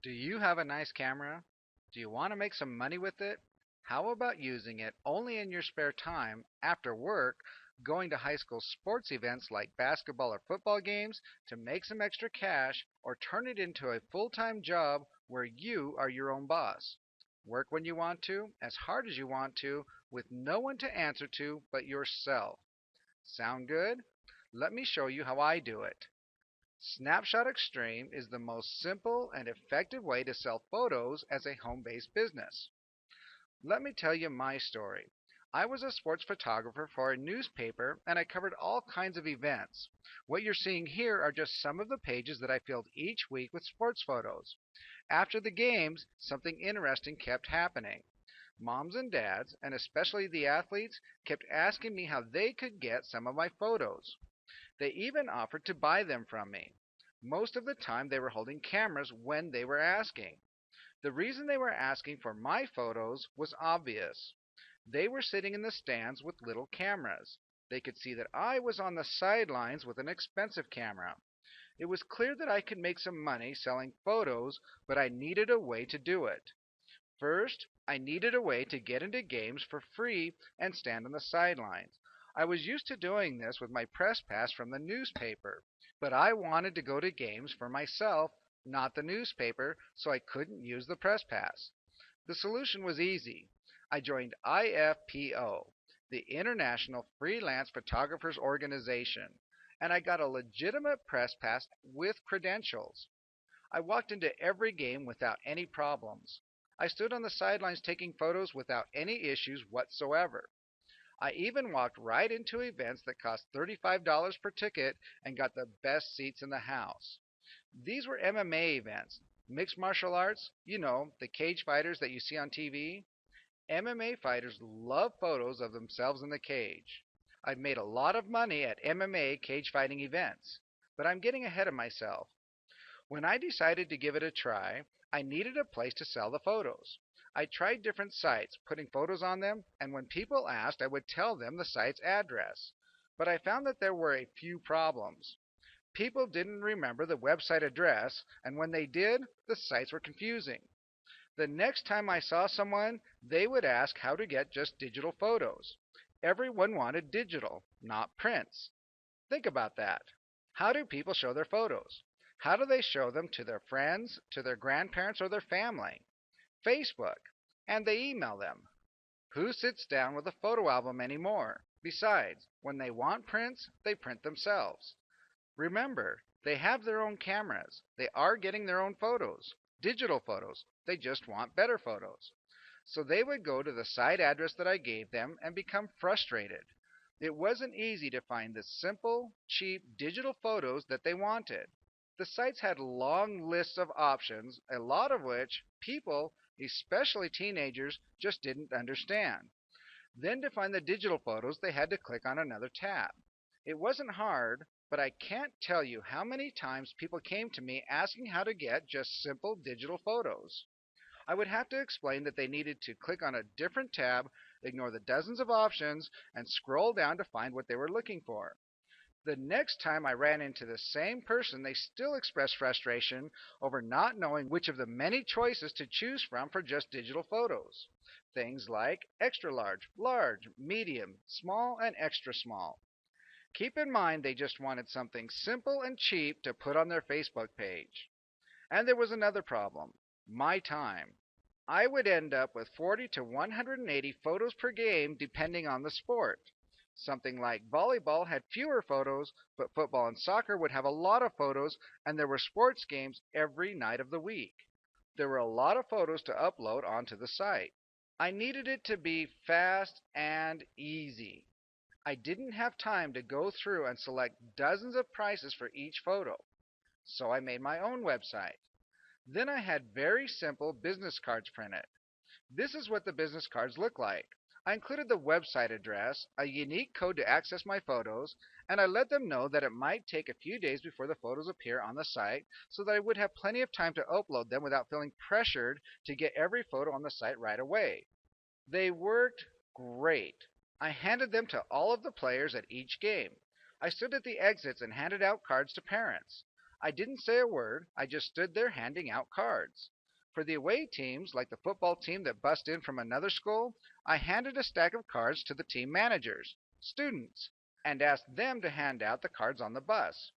Do you have a nice camera? Do you want to make some money with it? How about using it only in your spare time after work, going to high school sports events like basketball or football games to make some extra cash, or turn it into a full time job where you are your own boss? Work when you want to, as hard as you want to, with no one to answer to but yourself. Sound good? Let me show you how I do it. Snapshot Extreme is the most simple and effective way to sell photos as a home based business. Let me tell you my story. I was a sports photographer for a newspaper and I covered all kinds of events. What you're seeing here are just some of the pages that I filled each week with sports photos. After the games, something interesting kept happening. Moms and dads, and especially the athletes, kept asking me how they could get some of my photos. They even offered to buy them from me. Most of the time they were holding cameras when they were asking. The reason they were asking for my photos was obvious. They were sitting in the stands with little cameras. They could see that I was on the sidelines with an expensive camera. It was clear that I could make some money selling photos, but I needed a way to do it. First, I needed a way to get into games for free and stand on the sidelines. I was used to doing this with my press pass from the newspaper, but I wanted to go to games for myself, not the newspaper, so I couldn't use the press pass. The solution was easy. I joined IFPO, the International Freelance Photographers Organization, and I got a legitimate press pass with credentials. I walked into every game without any problems. I stood on the sidelines taking photos without any issues whatsoever. I even walked right into events that cost $35 per ticket and got the best seats in the house. These were MMA events, mixed martial arts, the cage fighters that you see on TV. MMA fighters love photos of themselves in the cage. I've made a lot of money at MMA cage fighting events, but I'm getting ahead of myself. When I decided to give it a try, I needed a place to sell the photos. I tried different sites, putting photos on them, and when people asked, I would tell them the site's address. But I found that there were a few problems. People didn't remember the website address, and when they did, the sites were confusing. The next time I saw someone, they would ask how to get just digital photos. Everyone wanted digital, not prints. Think about that. How do people show their photos? How do they show them to their friends, to their grandparents, or their family? Facebook. And they email them. Who sits down with a photo album anymore? Besides, when they want prints, they print themselves. Remember, they have their own cameras. They are getting their own photos. Digital photos. They just want better photos. So they would go to the site address that I gave them and become frustrated. It wasn't easy to find the simple, cheap digital photos that they wanted. The sites had long lists of options, a lot of which people, especially teenagers, just didn't understand. Then to find the digital photos, they had to click on another tab. It wasn't hard, but I can't tell you how many times people came to me asking how to get just simple digital photos. I would have to explain that they needed to click on a different tab, ignore the dozens of options, and scroll down to find what they were looking for. The next time I ran into the same person, they still expressed frustration over not knowing which of the many choices to choose from for just digital photos. Things like extra large, large, medium, small, and extra small. Keep in mind they just wanted something simple and cheap to put on their Facebook page. And there was another problem: my time. I would end up with 40 to 180 photos per game depending on the sport. Something like volleyball had fewer photos, but football and soccer would have a lot of photos, and there were sports games every night of the week. There were a lot of photos to upload onto the site. I needed it to be fast and easy. I didn't have time to go through and select dozens of prices for each photo, so I made my own website. Then I had very simple business cards printed. This is what the business cards look like. I included the website address, a unique code to access my photos, and I let them know that it might take a few days before the photos appear on the site so that I would have plenty of time to upload them without feeling pressured to get every photo on the site right away. They worked great. I handed them to all of the players at each game. I stood at the exits and handed out cards to parents. I didn't say a word, I just stood there handing out cards. For the away teams, like the football team that bust in from another school, I handed a stack of cards to the team managers, students, and asked them to hand out the cards on the bus.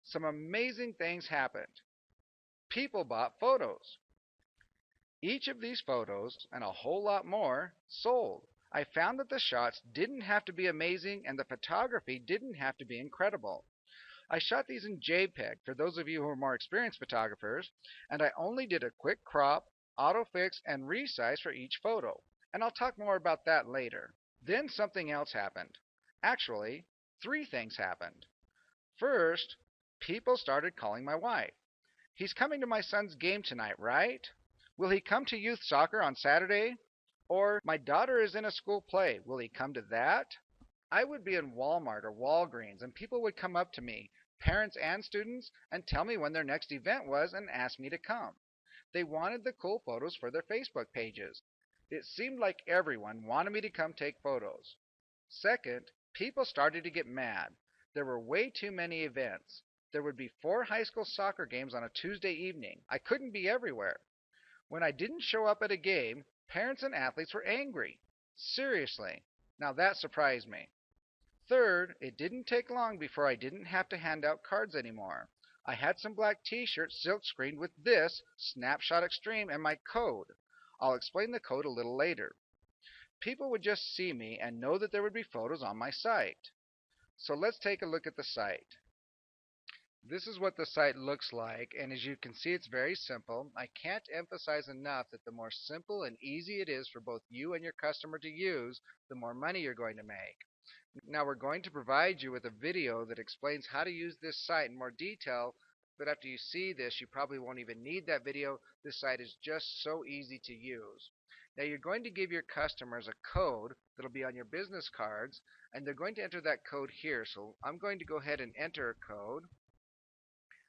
Some amazing things happened. People bought photos. Each of these photos, and a whole lot more, sold. I found that the shots didn't have to be amazing and the photography didn't have to be incredible. I shot these in JPEG for those of you who are more experienced photographers, and I only did a quick crop, autofix, and resize for each photo. And I'll talk more about that later. Then something else happened. Actually, three things happened. First, people started calling my wife. He's coming to my son's game tonight, right? Will he come to youth soccer on Saturday? Or, my daughter is in a school play. Will he come to that? I would be in Walmart or Walgreens, and people would come up to me, parents and students, and tell me when their next event was and ask me to come. They wanted the cool photos for their Facebook pages. It seemed like everyone wanted me to come take photos. Second, people started to get mad. There were way too many events. There would be 4 high school soccer games on a Tuesday evening. I couldn't be everywhere. When I didn't show up at a game, parents and athletes were angry. Seriously. Now that surprised me. Third, it didn't take long before I didn't have to hand out cards anymore. I had some black t-shirts silk screened with this, Snapshot Extreme, and my code. I'll explain the code a little later. People would just see me and know that there would be photos on my site. So let's take a look at the site. This is what the site looks like, and as you can see, it's very simple. I can't emphasize enough that the more simple and easy it is for both you and your customer to use, the more money you're going to make. Now we're going to provide you with a video that explains how to use this site in more detail, but after you see this, you probably won't even need that video. This site is just so easy to use. Now you're going to give your customers a code that'll be on your business cards, and they're going to enter that code here. So I'm going to go ahead and enter a code.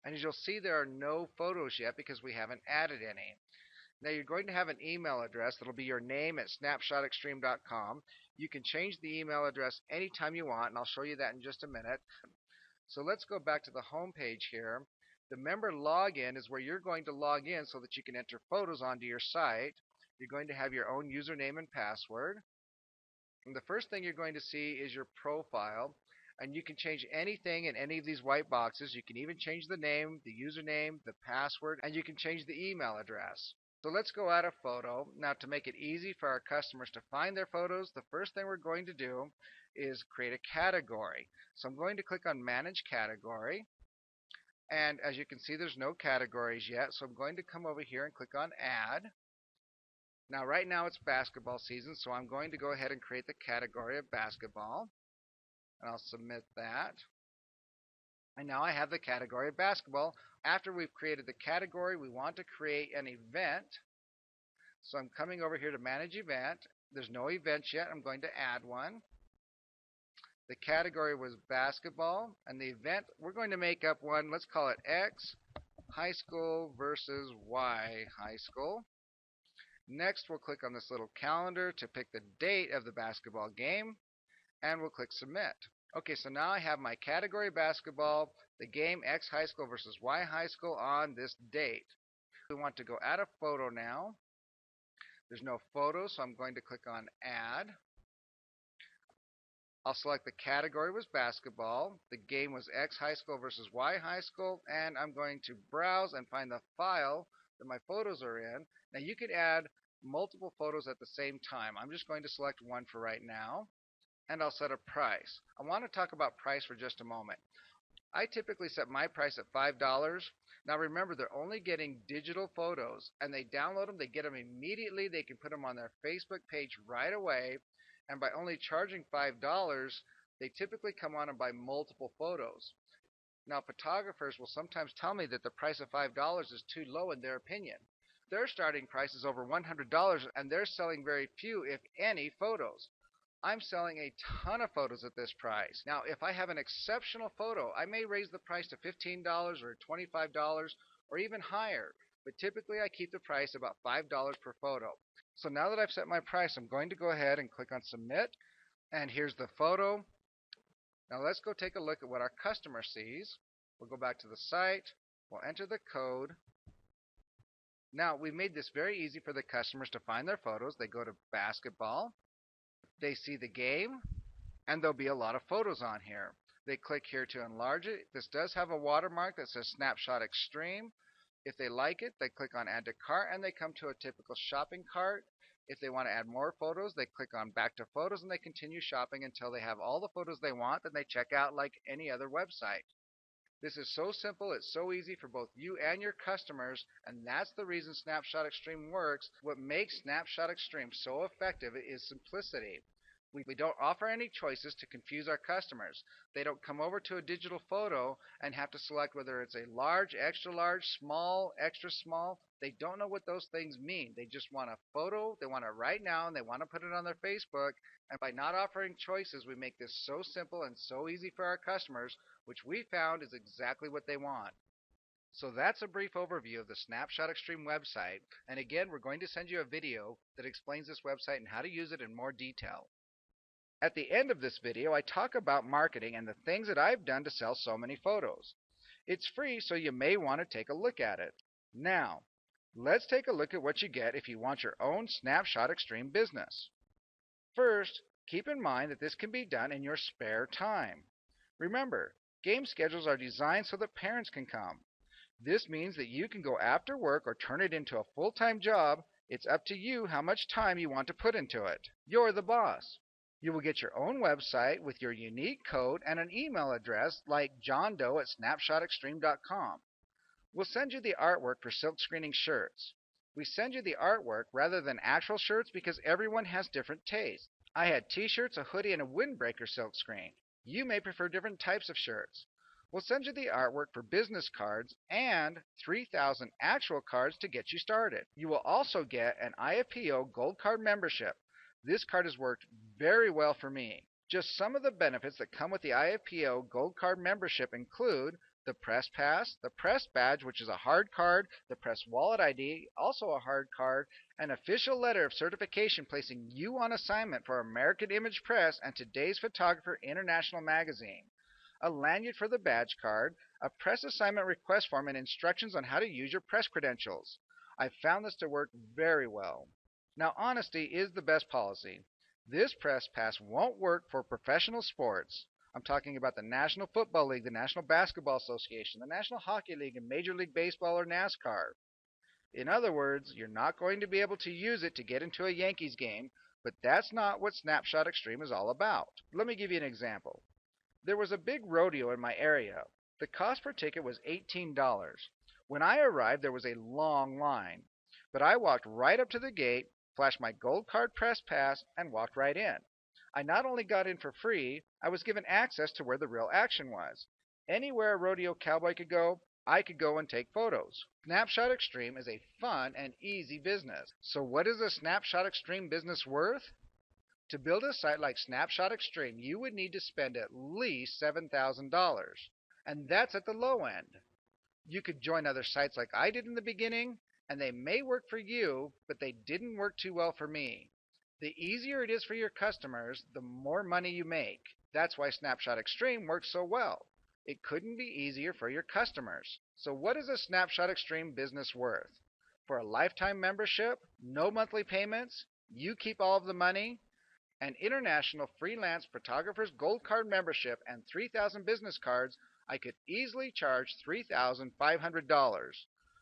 And as you'll see, there are no photos yet because we haven't added any. Now you're going to have an email address that'll be your name at snapshotextreme.com. You can change the email address anytime you want, and I'll show you that in just a minute. So let's go back to the home page here. The member login is where you're going to log in so that you can enter photos onto your site. You're going to have your own username and password. And the first thing you're going to see is your profile. And you can change anything in any of these white boxes. You can even change the name, the username, the password, and you can change the email address. So let's go add a photo. Now to make it easy for our customers to find their photos, the first thing we're going to do is create a category. So I'm going to click on Manage Category. And as you can see, there's no categories yet. So I'm going to come over here and click on Add. Now right now it's basketball season, so I'm going to go ahead and create the category of basketball. And I'll submit that. And now I have the category of basketball. After we've created the category, we want to create an event. So I'm coming over here to Manage Event. There's no events yet. I'm going to add one. The category was basketball, and the event, we're going to make up one. Let's call it X High School versus Y High School. Next, we'll click on this little calendar to pick the date of the basketball game, and we'll click Submit. Okay, so now I have my category basketball, the game X High School versus Y High School on this date. We want to go add a photo now. There's no photo, so I'm going to click on Add. I'll select the category was basketball, the game was X High School versus Y High School, and I'm going to browse and find the file that my photos are in. Now you could add multiple photos at the same time. I'm just going to select one for right now. And I'll set a price. I want to talk about price for just a moment. I typically set my price at $5. Now remember, they're only getting digital photos, and they download them, they get them immediately, they can put them on their Facebook page right away, and by only charging $5, they typically come on and buy multiple photos. Now photographers will sometimes tell me that the price of $5 is too low in their opinion. Their starting price is over $100, and they're selling very few, if any, photos. I'm selling a ton of photos at this price. Now, if I have an exceptional photo, I may raise the price to $15 or $25 or even higher. But typically, I keep the price about $5 per photo. So now that I've set my price, I'm going to go ahead and click on Submit. And here's the photo. Now let's go take a look at what our customer sees. We'll go back to the site. We'll enter the code. Now, we made this very easy for the customers to find their photos. They go to basketball, they see the game, and there'll be a lot of photos on here. They click here to enlarge it. This does have a watermark that says Snapshot Extreme. If they like it, they click on Add to Cart, and they come to a typical shopping cart. If they want to add more photos, they click on Back to Photos, and they continue shopping until they have all the photos they want. Then they check out like any other website. This is so simple, it's so easy for both you and your customers, and that's the reason Snapshot Extreme works. What makes Snapshot Extreme so effective is simplicity. We don't offer any choices to confuse our customers. They don't come over to a digital photo and have to select whether it's a large, extra large, small, extra small. They don't know what those things mean. They just want a photo, they want it right now, and they want to put it on their Facebook. And by not offering choices, we make this so simple and so easy for our customers, which we found is exactly what they want. So that's a brief overview of the Snapshot Extreme website. And again, we're going to send you a video that explains this website and how to use it in more detail. At the end of this video, I talk about marketing and the things that I've done to sell so many photos. It's free, so you may want to take a look at it. Now, let's take a look at what you get if you want your own Snapshot Extreme business. First, keep in mind that this can be done in your spare time. Remember, game schedules are designed so that parents can come. This means that you can go after work or turn it into a full-time job. It's up to you how much time you want to put into it. You're the boss. You will get your own website with your unique code and an email address like johndoe@snapshotextreme.com. We'll send you the artwork for silk screening shirts. We send you the artwork rather than actual shirts because everyone has different tastes. I had t-shirts, a hoodie, and a windbreaker silk screen. You may prefer different types of shirts. We'll send you the artwork for business cards and 3,000 actual cards to get you started. You will also get an IFPO Gold Card membership. This card has worked very well for me. Just some of the benefits that come with the IFPO Gold Card membership include the Press Pass, the Press Badge, which is a hard card, the Press Wallet ID, also a hard card, an official letter of certification placing you on assignment for American Image Press and Today's Photographer International Magazine, a lanyard for the badge card, a press assignment request form, and instructions on how to use your press credentials. I've found this to work very well. Now, honesty is the best policy. This press pass won't work for professional sports. I'm talking about the National Football League, the National Basketball Association, the National Hockey League, and Major League Baseball or NASCAR. In other words, you're not going to be able to use it to get into a Yankees game, but that's not what Snapshot Extreme is all about. Let me give you an example. There was a big rodeo in my area. The cost per ticket was $18. When I arrived, there was a long line, but I walked right up to the gate, flashed my gold card press pass, and walked right in. I not only got in for free, I was given access to where the real action was. Anywhere a rodeo cowboy could go, I could go and take photos. Snapshot Extreme is a fun and easy business. So what is a Snapshot Extreme business worth? To build a site like Snapshot Extreme, you would need to spend at least $7,000. And that's at the low end. You could join other sites like I did in the beginning, and they may work for you, but they didn't work too well for me. The easier it is for your customers, the more money you make. That's why Snapshot Extreme works so well. It couldn't be easier for your customers. So what is a Snapshot Extreme business worth? For a lifetime membership, no monthly payments, you keep all of the money, an international freelance photographer's gold card membership, and 3,000 business cards, I could easily charge $3,500.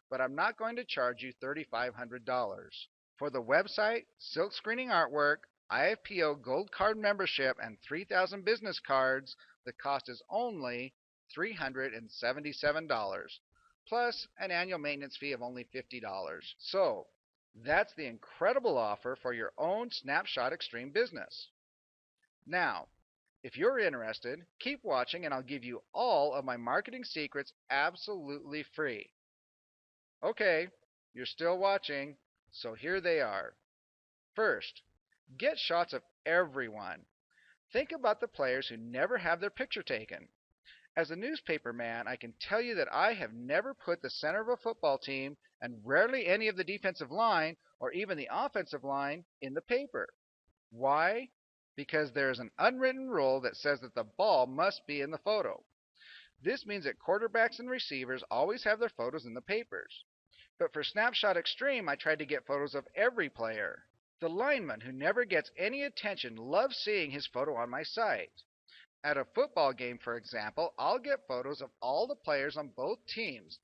But I'm not going to charge you $3,500. For the website, silk screening artwork, IFPO Gold Card membership, and 3,000 business cards, the cost is only $377, plus an annual maintenance fee of only $50. So, that's the incredible offer for your own Snapshot Extreme business. Now, if you're interested, keep watching and I'll give you all of my marketing secrets absolutely free. Okay, you're still watching, so here they are. First, get shots of everyone. Think about the players who never have their picture taken. As a newspaper man, I can tell you that I have never put the center of a football team, and rarely any of the defensive line or even the offensive line, in the paper. Why? Because there is an unwritten rule that says that the ball must be in the photo. This means that quarterbacks and receivers always have their photos in the papers. But for Snapshot Extreme, I tried to get photos of every player. The lineman who never gets any attention loves seeing his photo on my site. At a football game, for example, I'll get photos of all the players on both teams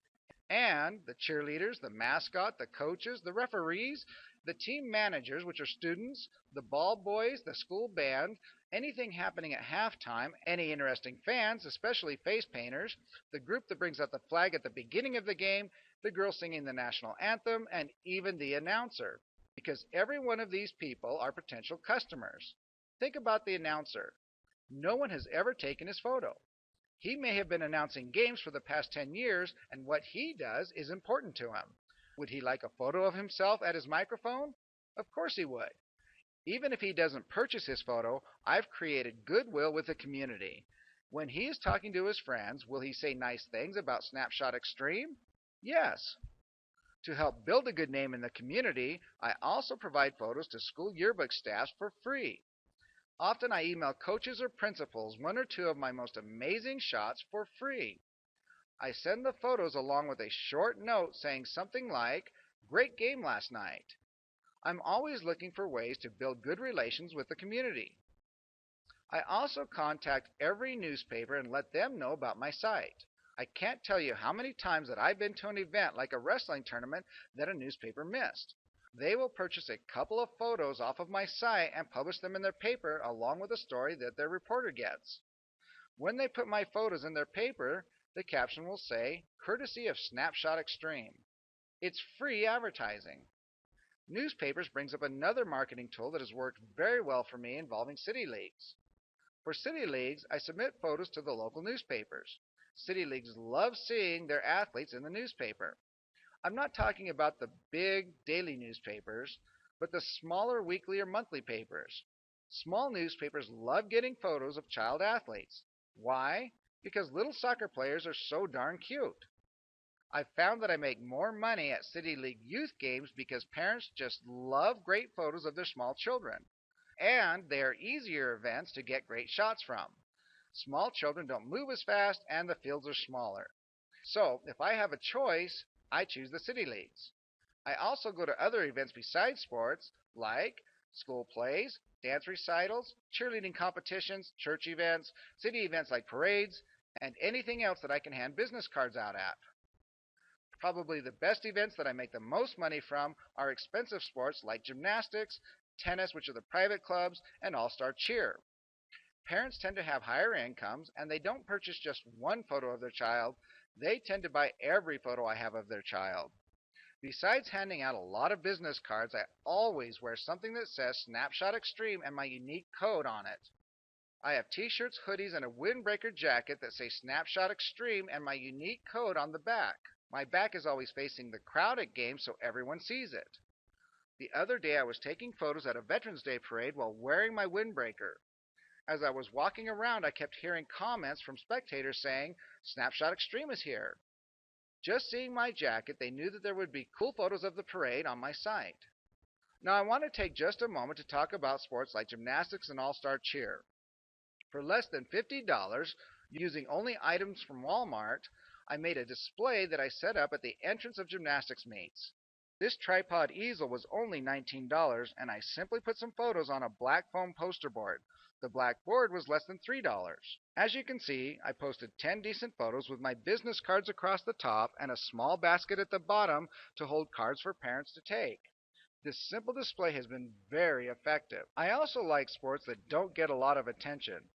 and the cheerleaders, the mascot, the coaches, the referees, the team managers, which are students, the ball boys, the school band, anything happening at halftime, any interesting fans, especially face painters, the group that brings out the flag at the beginning of the game, the girl singing the national anthem, and even the announcer, because every one of these people are potential customers. Think about the announcer. No one has ever taken his photo. He may have been announcing games for the past 10 years, and what he does is important to him. Would he like a photo of himself at his microphone? Of course he would. Even if he doesn't purchase his photo, I've created goodwill with the community. When he is talking to his friends, will he say nice things about Snapshot Extreme? Yes. To help build a good name in the community, I also provide photos to school yearbook staffs for free. Often I email coaches or principals one or two of my most amazing shots for free. I send the photos along with a short note saying something like, "Great game last night." I'm always looking for ways to build good relations with the community. I also contact every newspaper and let them know about my site. I can't tell you how many times that I've been to an event like a wrestling tournament that a newspaper missed. They will purchase a couple of photos off of my site and publish them in their paper along with a story that their reporter gets. When they put my photos in their paper, the caption will say, "Courtesy of Snapshot Extreme." It's free advertising. Newspapers brings up another marketing tool that has worked very well for me involving city leagues. For city leagues, I submit photos to the local newspapers. City leagues love seeing their athletes in the newspaper. I'm not talking about the big daily newspapers, but the smaller weekly or monthly papers. Small newspapers love getting photos of child athletes. Why? Because little soccer players are so darn cute. I've found that I make more money at City League youth games because parents just love great photos of their small children. And they are easier events to get great shots from. Small children don't move as fast and the fields are smaller. So, if I have a choice, I choose the city leagues. I also go to other events besides sports, like school plays, dance recitals, cheerleading competitions, church events, city events like parades, and anything else that I can hand business cards out at. Probably the best events that I make the most money from are expensive sports like gymnastics, tennis, which are the private clubs, and all-star cheer. Parents tend to have higher incomes, and they don't purchase just one photo of their child. They tend to buy every photo I have of their child. Besides handing out a lot of business cards, I always wear something that says Snapshot Extreme and my unique code on it. I have t-shirts, hoodies, and a windbreaker jacket that say Snapshot Extreme and my unique code on the back. My back is always facing the crowd at games so everyone sees it. The other day I was taking photos at a Veterans Day parade while wearing my windbreaker. As I was walking around, I kept hearing comments from spectators saying, "Snapshot Extreme is here." Just seeing my jacket, they knew that there would be cool photos of the parade on my site. Now I want to take just a moment to talk about sports like gymnastics and all-star cheer. For less than $50, using only items from Walmart, I made a display that I set up at the entrance of gymnastics meets. This tripod easel was only $19, and I simply put some photos on a black foam poster board. The black board was less than $3. As you can see, I posted 10 decent photos with my business cards across the top and a small basket at the bottom to hold cards for parents to take. This simple display has been very effective. I also like sports that don't get a lot of attention.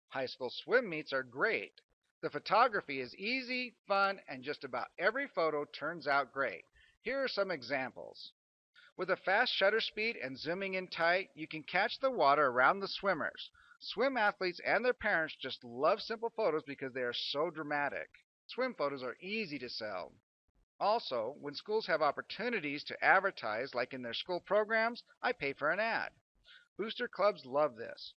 High school swim meets are great. The photography is easy, fun, and just about every photo turns out great. Here are some examples. With a fast shutter speed and zooming in tight, you can catch the water around the swimmers. Swim athletes and their parents just love simple photos because they are so dramatic. Swim photos are easy to sell. Also, when schools have opportunities to advertise, like in their school programs, I pay for an ad. Booster clubs love this.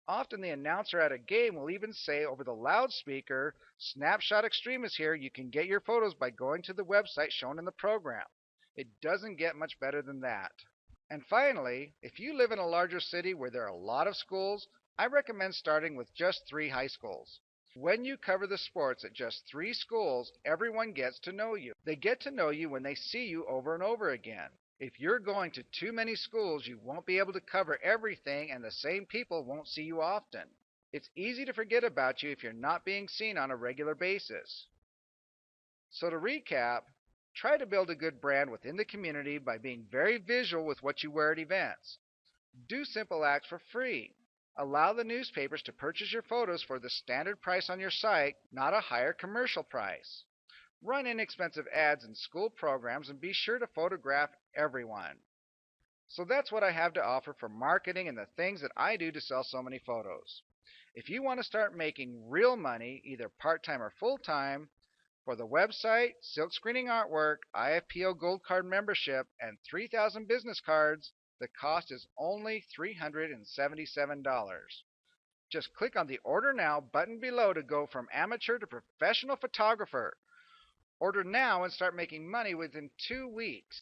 Often the announcer at a game will even say over the loudspeaker, "Snapshot Extreme is here. You can get your photos by going to the website shown in the program." It doesn't get much better than that. And finally, if you live in a larger city where there are a lot of schools, I recommend starting with just 3 high schools. When you cover the sports at just 3 schools, everyone gets to know you. They get to know you when they see you over and over again. If you're going to too many schools, you won't be able to cover everything and the same people won't see you often. It's easy to forget about you if you're not being seen on a regular basis. So to recap, try to build a good brand within the community by being very visual with what you wear at events. Do simple acts for free. Allow the newspapers to purchase your photos for the standard price on your site, not a higher commercial price. Run inexpensive ads in school programs and be sure to photograph everyone. So that's what I have to offer for marketing and the things that I do to sell so many photos. If you want to start making real money, either part-time or full-time, for the website, silk screening artwork, IFPO Gold Card membership, and 3,000 business cards, the cost is only $377. Just click on the Order Now button below to go from amateur to professional photographer. Order now and start making money within 2 weeks.